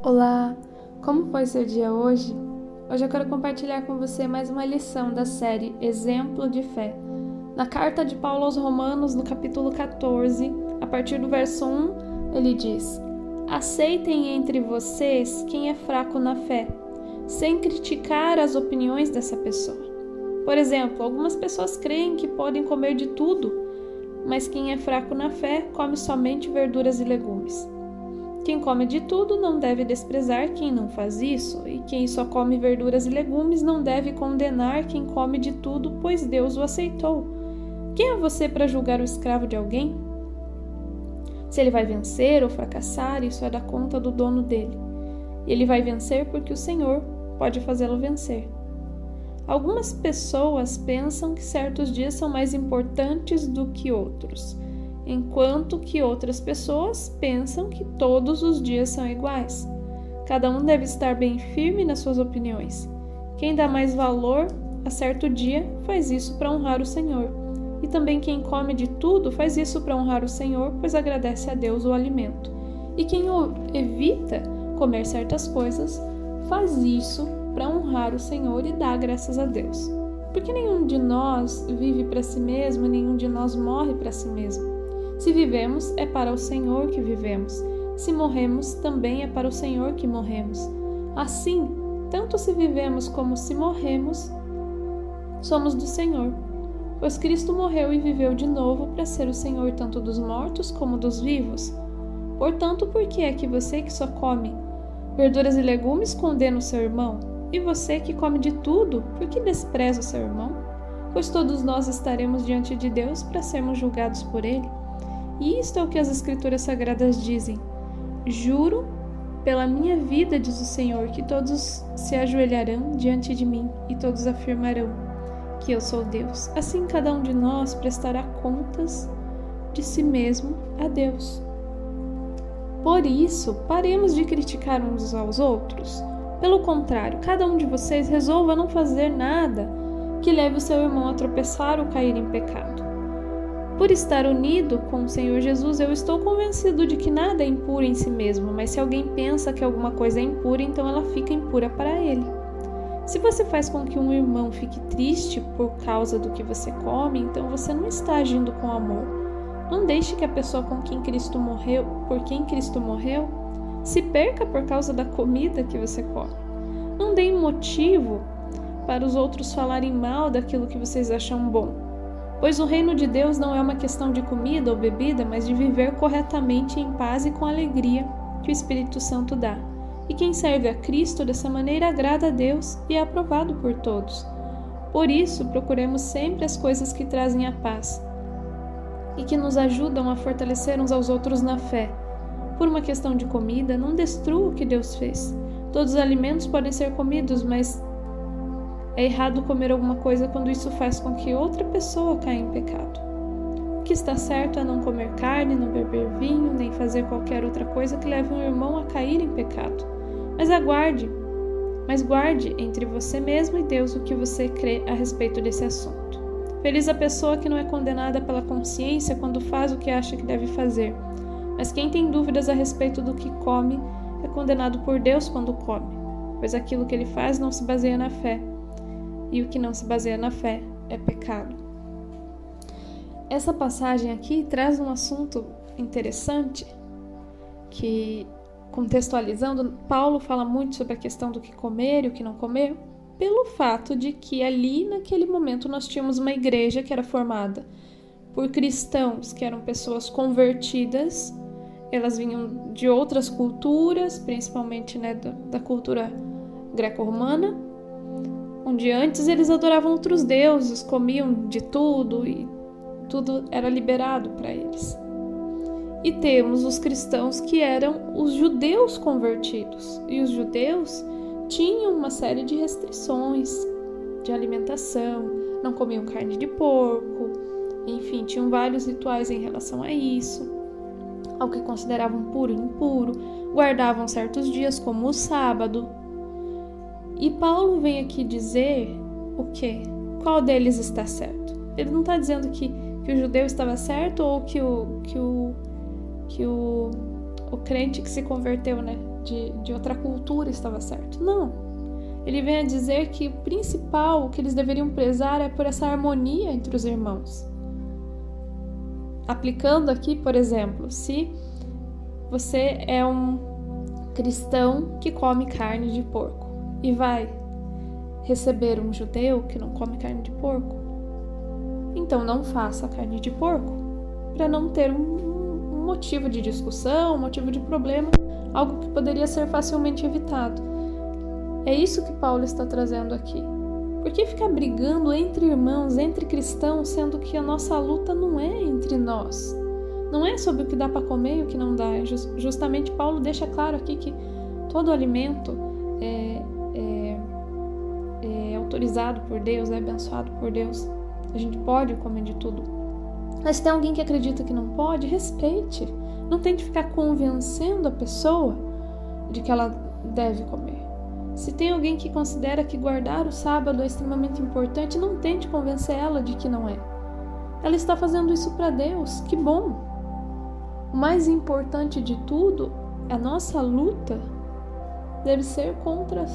Olá, como foi seu dia hoje? Hoje eu quero compartilhar com você mais uma lição da série Exemplo de Fé. Na carta de Paulo aos Romanos, no capítulo 14, a partir do verso 1, ele diz: Aceitem entre vocês quem é fraco na fé, sem criticar as opiniões dessa pessoa. Por exemplo, algumas pessoas creem que podem comer de tudo, mas quem é fraco na fé come somente verduras e legumes. Quem come de tudo não deve desprezar quem não faz isso, e quem só come verduras e legumes não deve condenar quem come de tudo, pois Deus o aceitou. Quem é você para julgar o escravo de alguém? Se ele vai vencer ou fracassar, isso é da conta do dono dele. Ele vai vencer porque o Senhor pode fazê-lo vencer. Algumas pessoas pensam que certos dias são mais importantes do que outros, enquanto que outras pessoas pensam que todos os dias são iguais. Cada um deve estar bem firme nas suas opiniões. Quem dá mais valor a certo dia faz isso para honrar o Senhor. E também quem come de tudo faz isso para honrar o Senhor, pois agradece a Deus o alimento. E quem evita comer certas coisas faz isso para honrar o Senhor e dar graças a Deus. Porque nenhum de nós vive para si mesmo, nenhum de nós morre para si mesmo. Se vivemos, é para o Senhor que vivemos. Se morremos, também é para o Senhor que morremos. Assim, tanto se vivemos como se morremos, somos do Senhor. Pois Cristo morreu e viveu de novo para ser o Senhor tanto dos mortos como dos vivos. Portanto, por que é que você que só come verduras e legumes condena o seu irmão? E você que come de tudo, por que despreza o seu irmão? Pois todos nós estaremos diante de Deus para sermos julgados por Ele. E isto é o que as Escrituras Sagradas dizem: Juro pela minha vida, diz o Senhor, que todos se ajoelharão diante de mim e todos afirmarão que eu sou Deus. Assim cada um de nós prestará contas de si mesmo a Deus. Por isso, paremos de criticar uns aos outros. Pelo contrário, cada um de vocês resolva não fazer nada que leve o seu irmão a tropeçar ou cair em pecado. Por estar unido com o Senhor Jesus, eu estou convencido de que nada é impuro em si mesmo, mas se alguém pensa que alguma coisa é impura, então ela fica impura para ele. Se você faz com que um irmão fique triste por causa do que você come, então você não está agindo com amor. Não deixe que a pessoa por quem Cristo morreu, se perca por causa da comida que você come. Não deem motivo para os outros falarem mal daquilo que vocês acham bom. Pois o reino de Deus não é uma questão de comida ou bebida, mas de viver corretamente em paz e com alegria que o Espírito Santo dá. E quem serve a Cristo dessa maneira agrada a Deus e é aprovado por todos. Por isso, procuremos sempre as coisas que trazem a paz e que nos ajudam a fortalecer uns aos outros na fé. Por uma questão de comida, não destrua o que Deus fez. Todos os alimentos podem ser comidos, mas é errado comer alguma coisa quando isso faz com que outra pessoa caia em pecado. O que está certo é não comer carne, não beber vinho, nem fazer qualquer outra coisa que leve um irmão a cair em pecado. Mas guarde entre você mesmo e Deus o que você crê a respeito desse assunto. Feliz a pessoa que não é condenada pela consciência quando faz o que acha que deve fazer. Mas quem tem dúvidas a respeito do que come é condenado por Deus quando come, pois aquilo que ele faz não se baseia na fé. E o que não se baseia na fé é pecado. Essa passagem aqui traz um assunto interessante que, contextualizando, Paulo fala muito sobre a questão do que comer e o que não comer, pelo fato de que ali, naquele momento, nós tínhamos uma igreja que era formada por cristãos que eram pessoas convertidas. Elas vinham de outras culturas, principalmente da cultura greco-romana, onde antes eles adoravam outros deuses, comiam de tudo e tudo era liberado para eles. E temos os cristãos que eram os judeus convertidos. E os judeus tinham uma série de restrições de alimentação, não comiam carne de porco, enfim, tinham vários rituais em relação a isso, ao que consideravam puro e impuro, guardavam certos dias como o sábado. E Paulo vem aqui dizer o quê? Qual deles está certo? Ele não está dizendo que o judeu estava certo ou que o crente que se converteu, de outra cultura estava certo. Não. Ele vem a dizer que o principal que eles deveriam prezar é por essa harmonia entre os irmãos. Aplicando aqui, por exemplo, se você é um cristão que come carne de porco e vai receber um judeu que não come carne de porco, então não faça carne de porco, para não ter um motivo de discussão, um motivo de problema, algo que poderia ser facilmente evitado. É isso que Paulo está trazendo aqui. Por que ficar brigando entre irmãos, entre cristãos, sendo que a nossa luta não é entre nós? Não é sobre o que dá para comer e o que não dá. Justamente Paulo deixa claro aqui que todo alimento é autorizado por Deus, é abençoado por Deus. A gente pode comer de tudo. Mas se tem alguém que acredita que não pode, respeite. Não tente ficar convencendo a pessoa de que ela deve comer. Se tem alguém que considera que guardar o sábado é extremamente importante, não tente convencer ela de que não é. Ela está fazendo isso para Deus, que bom. O mais importante de tudo, a nossa luta deve ser contra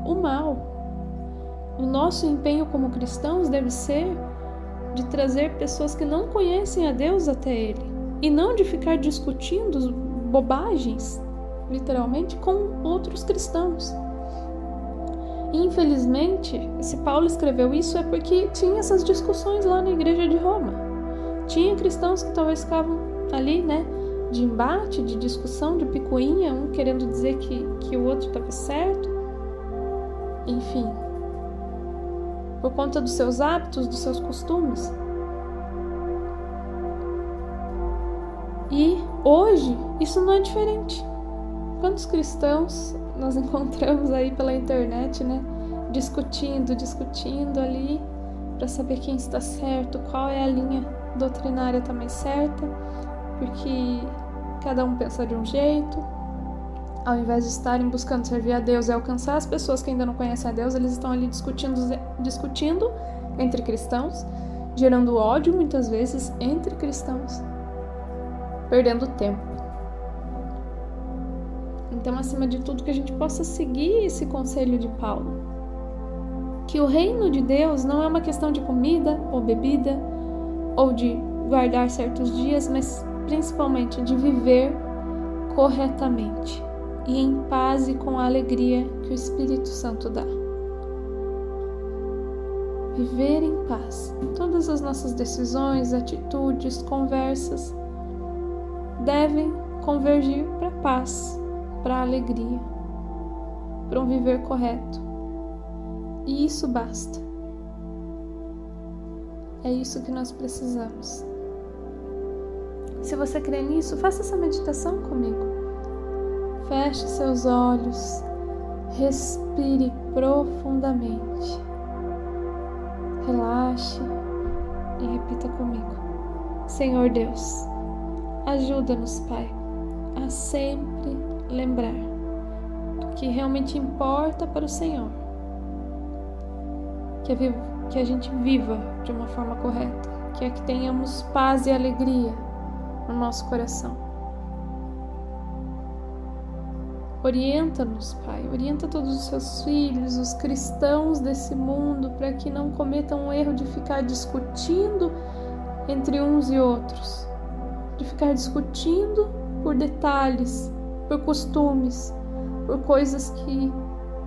o mal. O nosso empenho como cristãos deve ser de trazer pessoas que não conhecem a Deus até Ele, e não de ficar discutindo bobagens, literalmente, com outros cristãos. Infelizmente, se Paulo escreveu isso é porque tinha essas discussões lá na igreja de Roma. Tinha cristãos que talvez ficavam ali, de embate, de discussão, de picuinha, um querendo dizer que o outro estava certo. Enfim, por conta dos seus hábitos, dos seus costumes. E hoje, isso não é diferente. Quantos cristãos nós encontramos aí pela internet, discutindo ali para saber quem está certo, qual é a linha doutrinária também certa, porque cada um pensa de um jeito. Ao invés de estarem buscando servir a Deus e alcançar as pessoas que ainda não conhecem a Deus, eles estão ali discutindo entre cristãos, gerando ódio muitas vezes entre cristãos, perdendo tempo. Então, acima de tudo, que a gente possa seguir esse conselho de Paulo. Que o reino de Deus não é uma questão de comida ou bebida, ou de guardar certos dias, mas principalmente de viver corretamente e em paz e com a alegria que o Espírito Santo dá. Viver em paz. Todas as nossas decisões, atitudes, conversas devem convergir para a paz, para a alegria, para um viver correto. E isso basta. É isso que nós precisamos. Se você crê nisso, faça essa meditação comigo. Feche seus olhos, respire profundamente, relaxe e repita comigo. Senhor Deus, ajuda-nos, Pai, a sempre lembrar do que realmente importa para o Senhor, que a gente viva de uma forma correta, que tenhamos paz e alegria no nosso coração. Orienta-nos, Pai, orienta todos os seus filhos, os cristãos desse mundo, para que não cometam o erro de ficar discutindo entre uns e outros, de ficar discutindo por detalhes, por costumes, por coisas que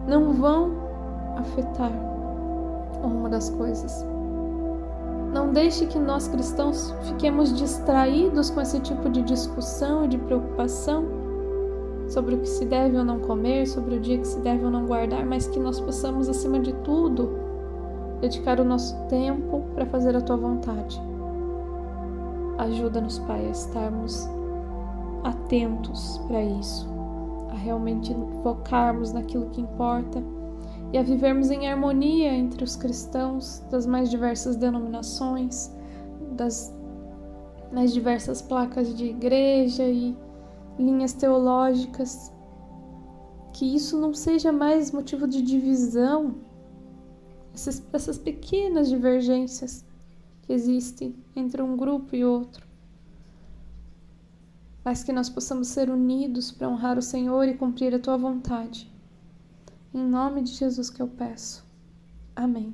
não vão afetar o rumo das coisas. Não deixe que nós cristãos fiquemos distraídos com esse tipo de discussão e de preocupação sobre o que se deve ou não comer, sobre o dia que se deve ou não guardar, mas que nós possamos, acima de tudo, dedicar o nosso tempo para fazer a Tua vontade. Ajuda-nos, Pai, a estarmos atentos para isso, a realmente focarmos naquilo que importa e a vivermos em harmonia entre os cristãos das mais diversas denominações, das mais diversas placas de igreja e linhas teológicas, que isso não seja mais motivo de divisão, essas pequenas divergências que existem entre um grupo e outro, Faz que nós possamos ser unidos para honrar o Senhor e cumprir a Tua vontade. Em nome de Jesus que eu peço. Amém.